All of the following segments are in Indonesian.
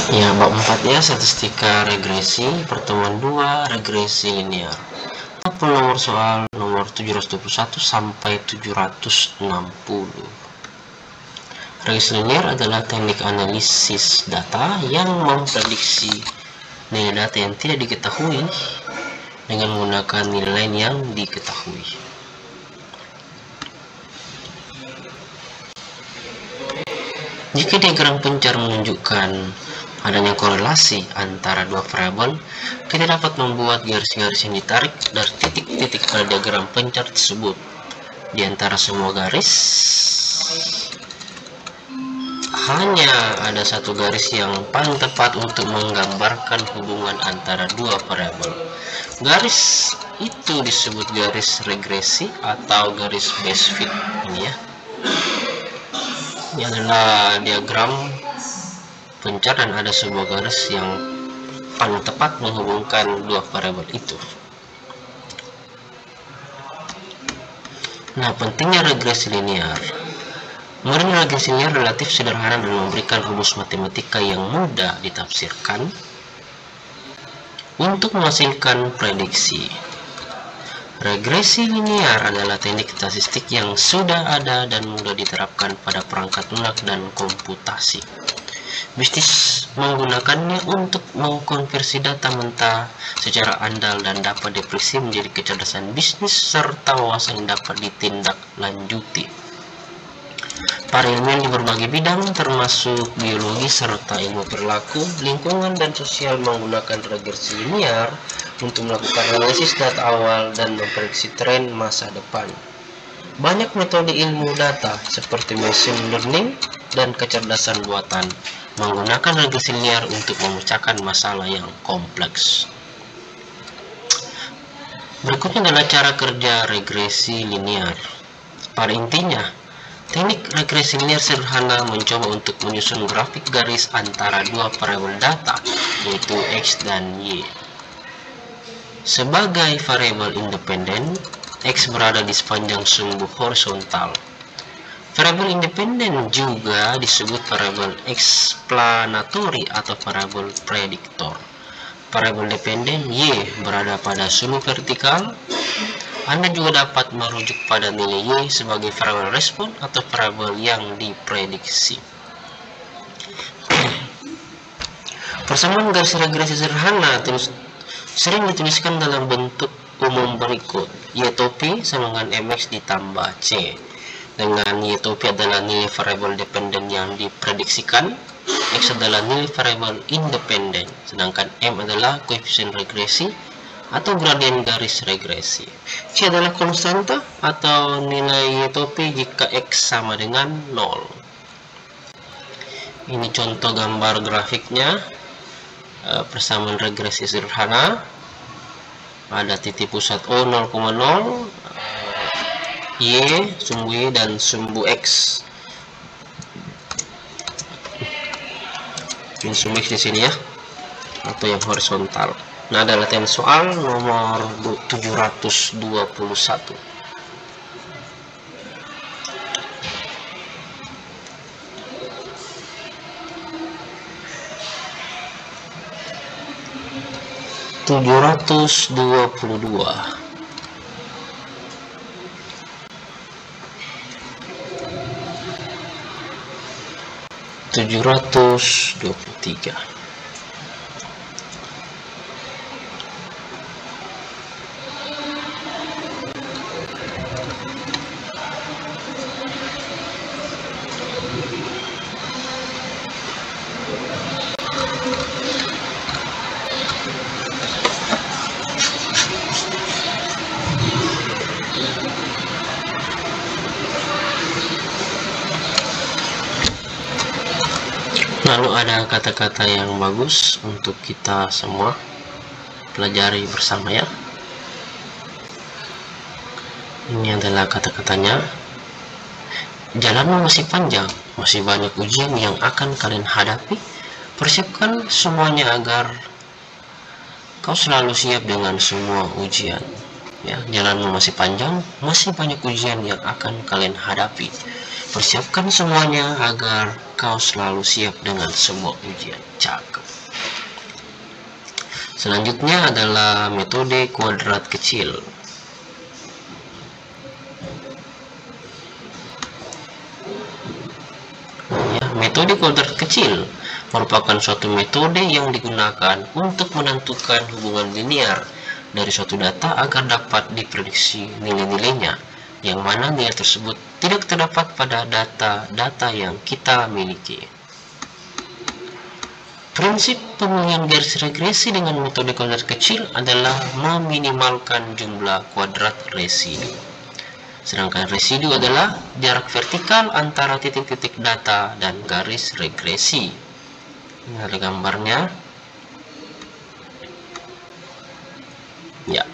Ya, bab 4 ya, statistika regresi, pertemuan 2, regresi linear. Kita nomor soal nomor 721 sampai 760. Regresi linear adalah teknik analisis data yang memprediksi nilai data yang tidak diketahui dengan menggunakan nilai yang diketahui. Jika diagram pencar menunjukkan adanya korelasi antara dua variabel, kita dapat membuat garis-garis yang ditarik dari titik-titik pada diagram pencar tersebut. Di antara semua garis, hanya ada satu garis yang paling tepat untuk menggambarkan hubungan antara dua variabel. Garis itu disebut garis regresi atau garis base fit. Ini ya. Ini adalah diagram pencar dan ada sebuah garis yang paling tepat menghubungkan dua variabel itu. Nah, pentingnya regresi linear. Model regresi linear relatif sederhana dan memberikan rumus matematika yang mudah ditafsirkan untuk menghasilkan prediksi. Regresi linear adalah teknik statistik yang sudah ada dan mudah diterapkan pada perangkat lunak dan komputasi. Bisnis menggunakannya untuk mengkonversi data mentah secara andal dan dapat diprediksi menjadi kecerdasan bisnis serta wawasan yang dapat ditindaklanjuti. Para ilmuwan di berbagai bidang termasuk biologi serta ilmu perilaku, lingkungan dan sosial menggunakan regresi linear untuk melakukan analisis data awal dan memprediksi tren masa depan. Banyak metode ilmu data seperti machine learning dan kecerdasan buatan menggunakan regresi linear untuk memecahkan masalah yang kompleks. Berikutnya adalah cara kerja regresi linear. Pada intinya, teknik regresi linear sederhana mencoba untuk menyusun grafik garis antara dua variabel data, yaitu X dan Y. Sebagai variabel independen, X berada di sepanjang sumbu horizontal. Variabel independen juga disebut variabel explanatory atau variabel prediktor. Variabel dependen Y berada pada sumbu vertikal. Anda juga dapat merujuk pada nilai Y sebagai variabel respon atau variabel yang diprediksi. Persamaan garis regresi sederhana sering dituliskan dalam bentuk umum berikut: Y atau P sama dengan MX ditambah C. Dengan Y atau P adalah nilai variabel dependen yang diprediksikan, X adalah nilai variabel independen, sedangkan M adalah koefisien regresi atau gradien garis regresi. C adalah konstanta atau nilai Y atau P jika X sama dengan 0. Ini contoh gambar grafiknya, persamaan regresi sederhana. Ada titik pusat O 0,0, Y, sumbu Y dan sumbu X. Ini sumbu X di sini ya, atau yang horizontal. Nah, ada latihan soal nomor 721. Tujuh ratus 23. Lalu ada kata-kata yang bagus untuk kita semua pelajari bersama ya. Ini adalah kata-katanya. Jalanmu masih panjang, masih banyak ujian yang akan kalian hadapi. Persiapkan semuanya agar kau selalu siap dengan semua ujian. Ya, jalanmu masih panjang, masih banyak ujian yang akan kalian hadapi. Persiapkan semuanya agar kau selalu siap dengan semua ujian. Cakep. Selanjutnya adalah metode kuadrat kecil. Metode kuadrat kecil merupakan suatu metode yang digunakan untuk menentukan hubungan linear dari suatu data agar dapat diprediksi nilai-nilainya, yang mana nilai tersebut tidak terdapat pada data-data yang kita miliki. Prinsip pemilihan garis regresi dengan metode kuadrat kecil adalah meminimalkan jumlah kuadrat residu. Sedangkan residu adalah jarak vertikal antara titik-titik data dan garis regresi. Ini ada gambarnya. Ya,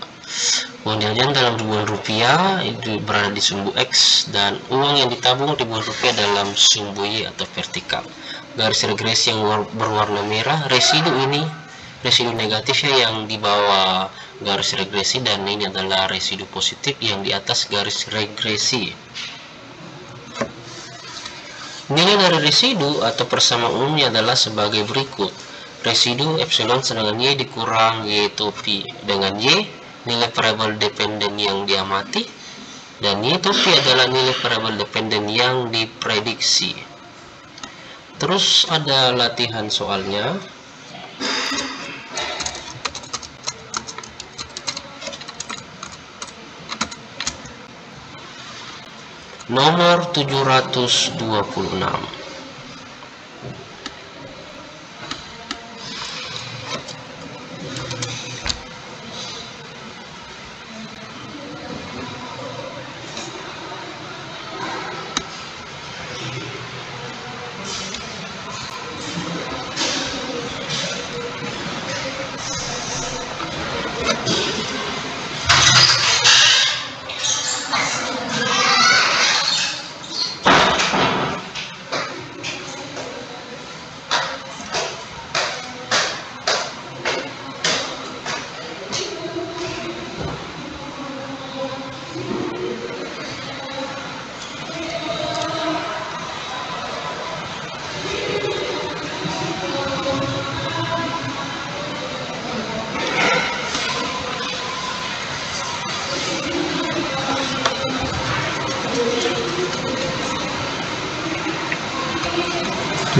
uang jajan dalam ribuan rupiah itu berada di sumbu X, dan uang yang ditabung ribuan rupiah dalam sumbu Y atau vertikal. Garis regresi yang berwarna merah, residu negatifnya yang di bawah garis regresi, dan ini adalah residu positif yang di atas garis regresi. Nilai dari residu atau persamaan umumnya adalah sebagai berikut. Residu epsilon sedangkan Y dikurang Y topi dengan Y nilai variabel dependen yang diamati, dan Y topi adalah nilai variabel dependen yang diprediksi. Terus ada latihan soalnya. Nomor 726.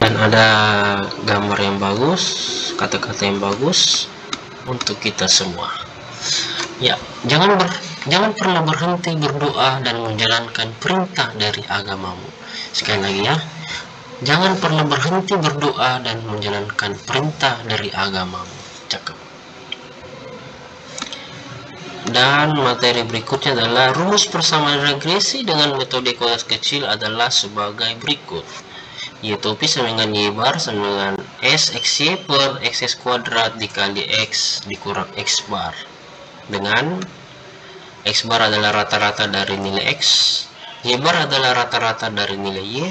Dan ada gambar yang bagus, kata-kata yang bagus untuk kita semua. Ya, jangan pernah berhenti berdoa dan menjalankan perintah dari agamamu. Sekali lagi ya, jangan pernah berhenti berdoa dan menjalankan perintah dari agamamu. Cakep. Dan materi berikutnya adalah rumus persamaan regresi dengan metode kuadrat kecil adalah sebagai berikut. Y topi sama dengan Y bar sama dengan S XY per XS kuadrat dikali X dikurang X bar, dengan X bar adalah rata-rata dari nilai X, Y bar adalah rata-rata dari nilai Y,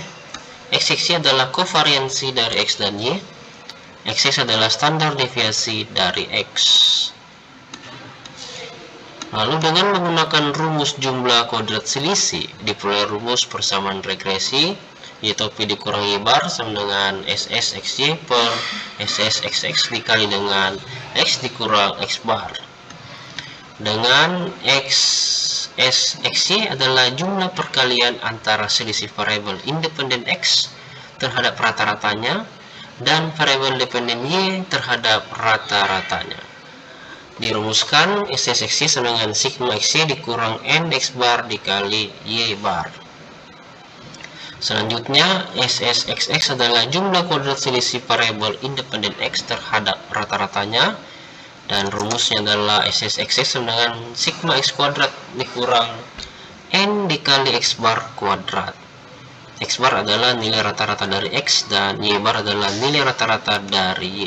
XY adalah kovariansi dari X dan Y, XS adalah standar deviasi dari X. Lalu dengan menggunakan rumus jumlah kuadrat selisih diperoleh rumus persamaan regresi Y topi dikurang Y bar sama dengan SS XY per SS XX dikali dengan X dikurang X bar, dengan XS XY adalah jumlah perkalian antara selisih variabel independen X terhadap rata-ratanya dan variabel dependen Y terhadap rata-ratanya. Dirumuskan SS XY sama dengan sigma XY dikurang N X bar dikali Y bar. Selanjutnya, SSXX adalah jumlah kuadrat selisih variabel independen X terhadap rata-ratanya, dan rumusnya adalah SSXX sama dengan sigma X kuadrat dikurang N dikali X bar kuadrat. X bar adalah nilai rata-rata dari X dan Y bar adalah nilai rata-rata dari Y.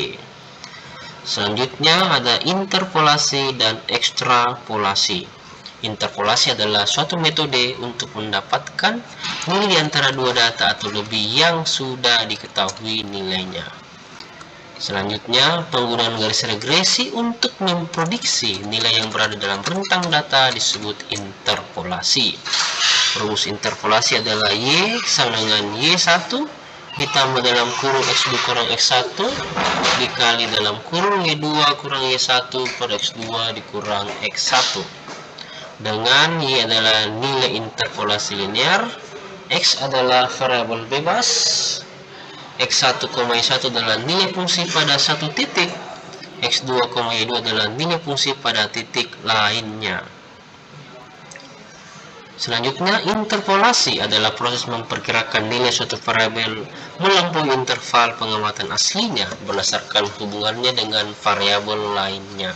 Selanjutnya ada interpolasi dan ekstrapolasi. Interpolasi adalah suatu metode untuk mendapatkan nilai di antara dua data atau lebih yang sudah diketahui nilainya. Selanjutnya, penggunaan garis regresi untuk memprediksi nilai yang berada dalam rentang data disebut interpolasi. Rumus interpolasi adalah Y sama dengan Y1 ditambah dalam kurung X2 kurang X1 dikali dalam kurung Y2 kurang Y1 per X2 dikurang X1, dengan Y adalah nilai interpolasi linear, X adalah variabel bebas, X1, Y1 adalah nilai fungsi pada satu titik, X2, Y2 adalah nilai fungsi pada titik lainnya. Selanjutnya, interpolasi adalah proses memperkirakan nilai suatu variabel melampaui interval pengamatan aslinya berdasarkan hubungannya dengan variabel lainnya.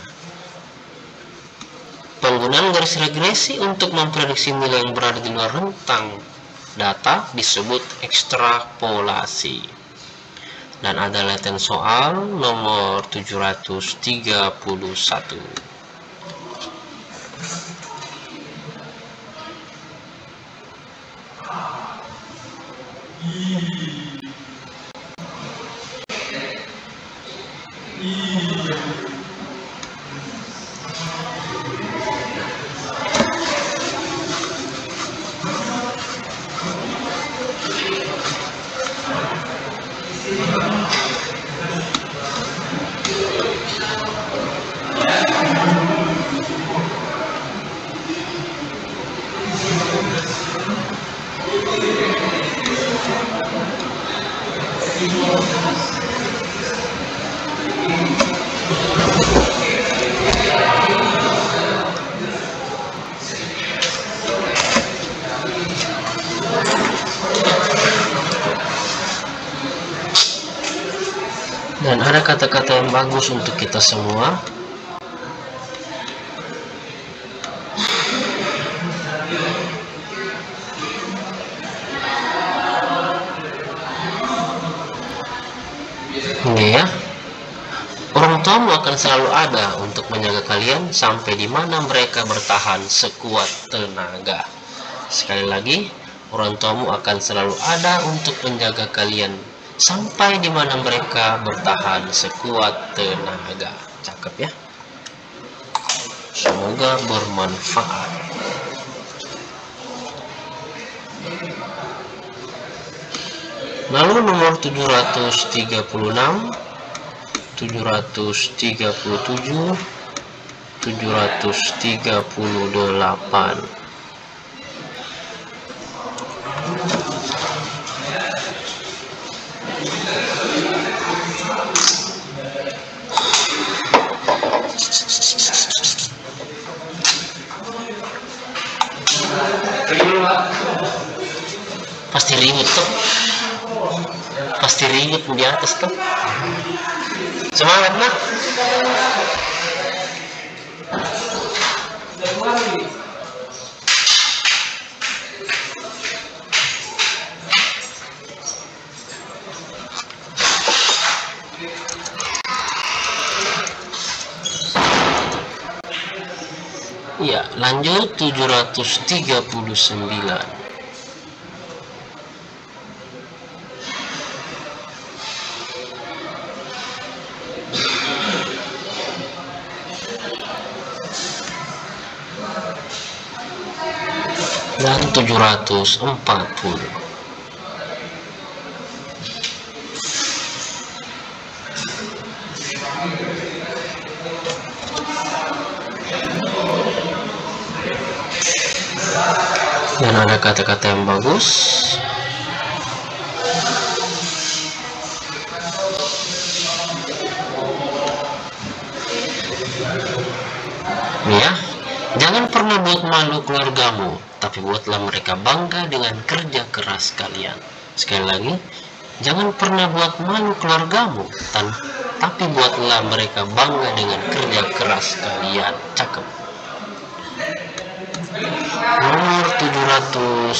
Penggunaan garis regresi untuk memprediksi nilai yang berada di luar rentang data disebut ekstrapolasi. Dan ada latihan soal nomor 731. Dan ada kata-kata yang bagus untuk kita semua. Ini ya, orang tuamu akan selalu ada untuk menjaga kalian sampai di mana mereka bertahan sekuat tenaga. Sekali lagi, orang tuamu akan selalu ada untuk menjaga kalian sampai di mana mereka bertahan sekuat tenaga. Cakep ya. Semoga bermanfaat. Lalu nomor 736, 737, 738. Pasti ribut tuh. Pasti ribut di atas tuh. Semangat nak. Ya, lanjut 739. Dan 740. Dan ada kata-kata yang bagus. Nih ya, jangan pernah buat malu keluargamu, tapi buatlah mereka bangga dengan kerja keras kalian. Sekali lagi, jangan pernah buat malu keluargamu, tapi buatlah mereka bangga dengan kerja keras kalian. Cakep. Nomor 741.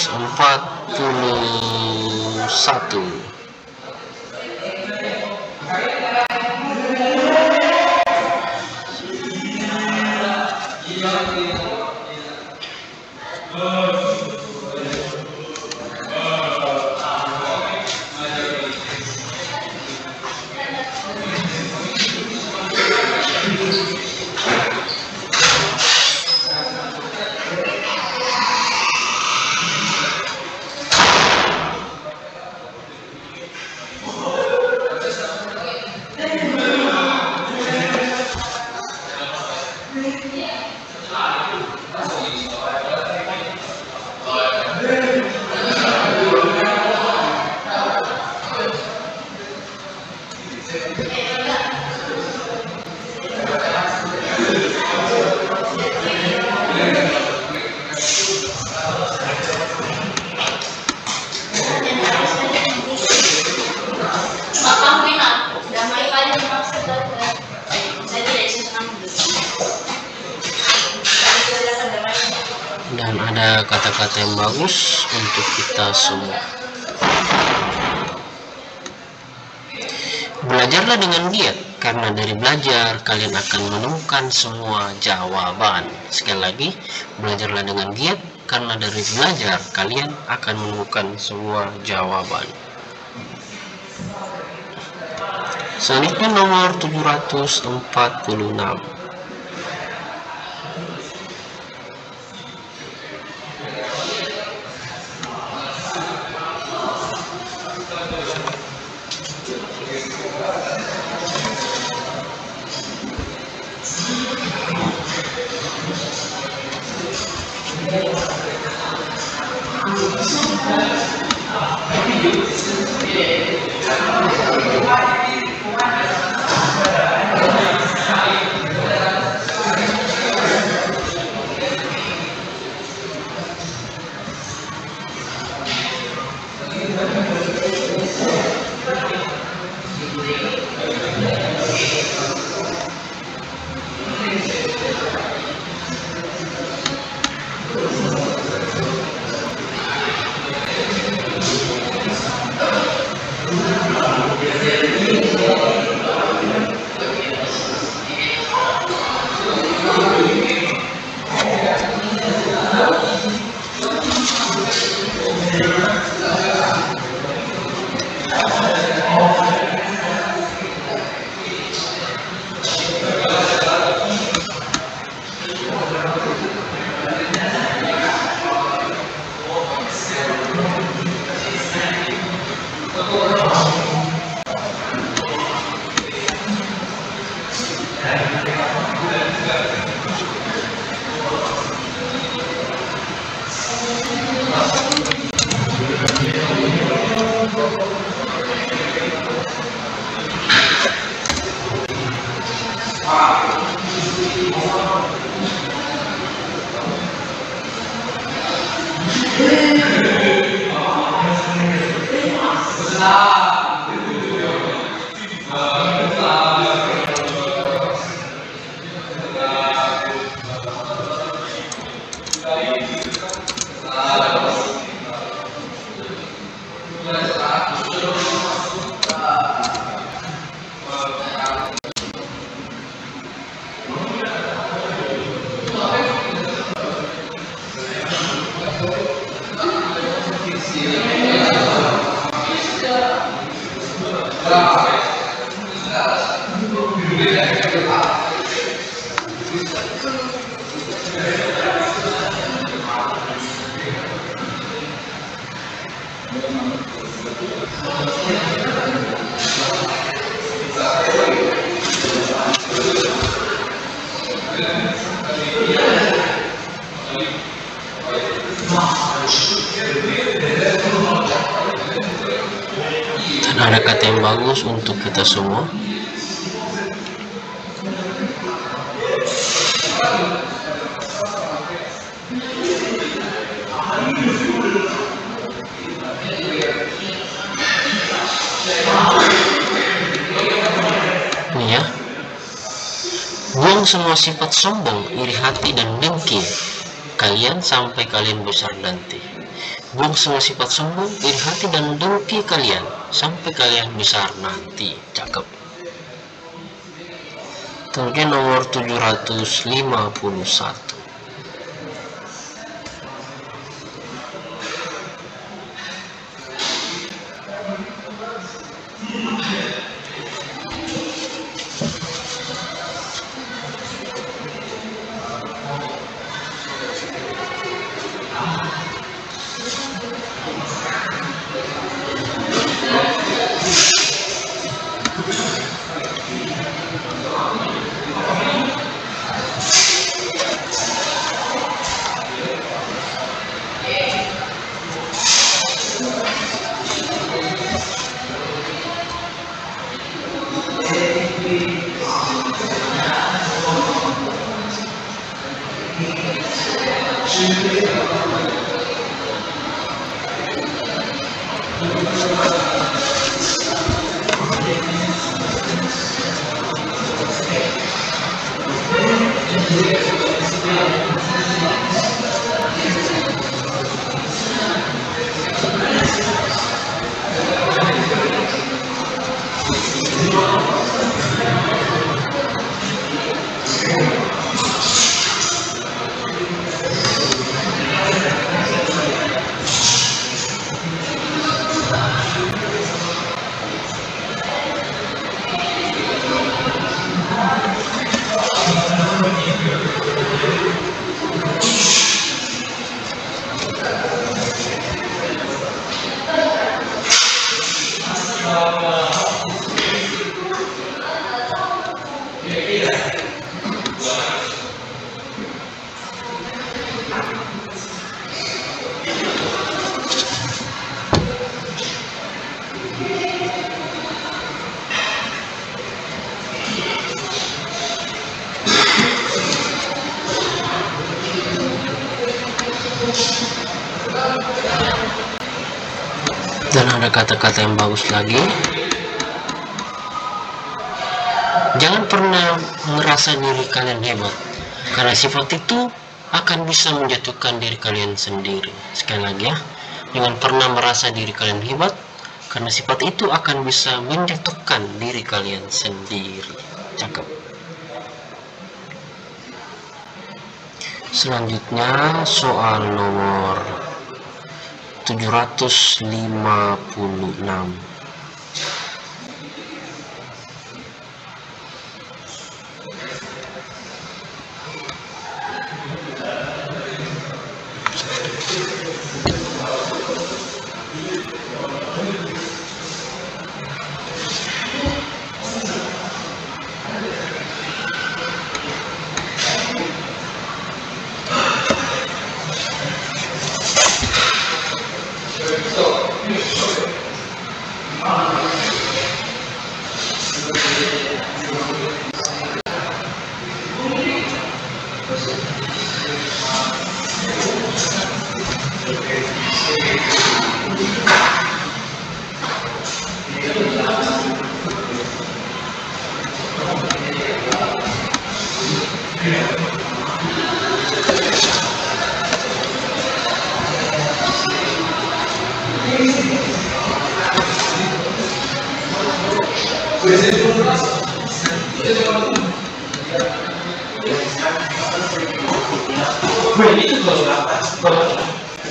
kata yang bagus untuk kita semua. Belajarlah dengan giat, karena dari belajar kalian akan menemukan semua jawaban. Sekali lagi, belajarlah dengan giat, karena dari belajar kalian akan menemukan semua jawaban. Selanjutnya nomor 746. Dan ada kata yang bagus untuk kita semua. Ini ya. Buang semua sifat sombong, iri hati, dan dengki kalian sampai kalian besar nanti. Buang semua sifat sombong, iri hati, dan dengki kalian sampai kalian besar nanti. Cakep. Kemudian nomor 751. kata-kata yang bagus lagi. Jangan pernah merasa diri kalian hebat, karena sifat itu akan bisa menjatuhkan diri kalian sendiri. Sekali lagi ya, jangan pernah merasa diri kalian hebat, karena sifat itu akan bisa menjatuhkan diri kalian sendiri. Cakep. Selanjutnya soal nomor 756.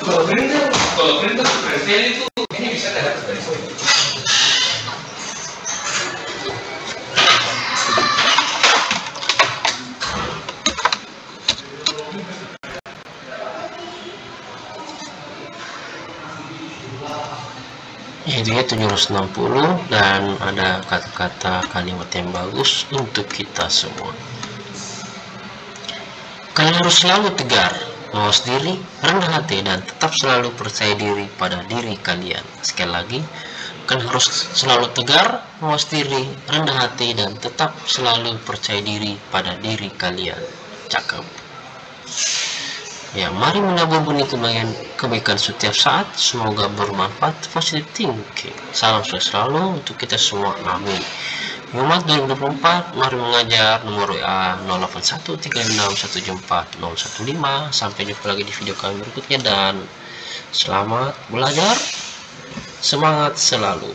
Kalau printer prefer itu ini bisa dapat dari sini. Yaitu 760, dan ada kata-kata kalimat yang bagus untuk kita semua. Kalian harus selalu tegar, mawas diri, rendah hati, dan tetap selalu percaya diri pada diri kalian. Sekali lagi, kalian harus selalu tegar, mawas diri, rendah hati, dan tetap selalu percaya diri pada diri kalian. Cakep. Ya, mari menabur benih kebaikan setiap saat. Semoga bermanfaat. Positive thinking. Salam sukses selalu untuk kita semua. Amin. Muhammad 2024, mari mengajar. Nomor WA 081361740115. Sampai jumpa lagi di video kami berikutnya, dan selamat belajar. Semangat selalu.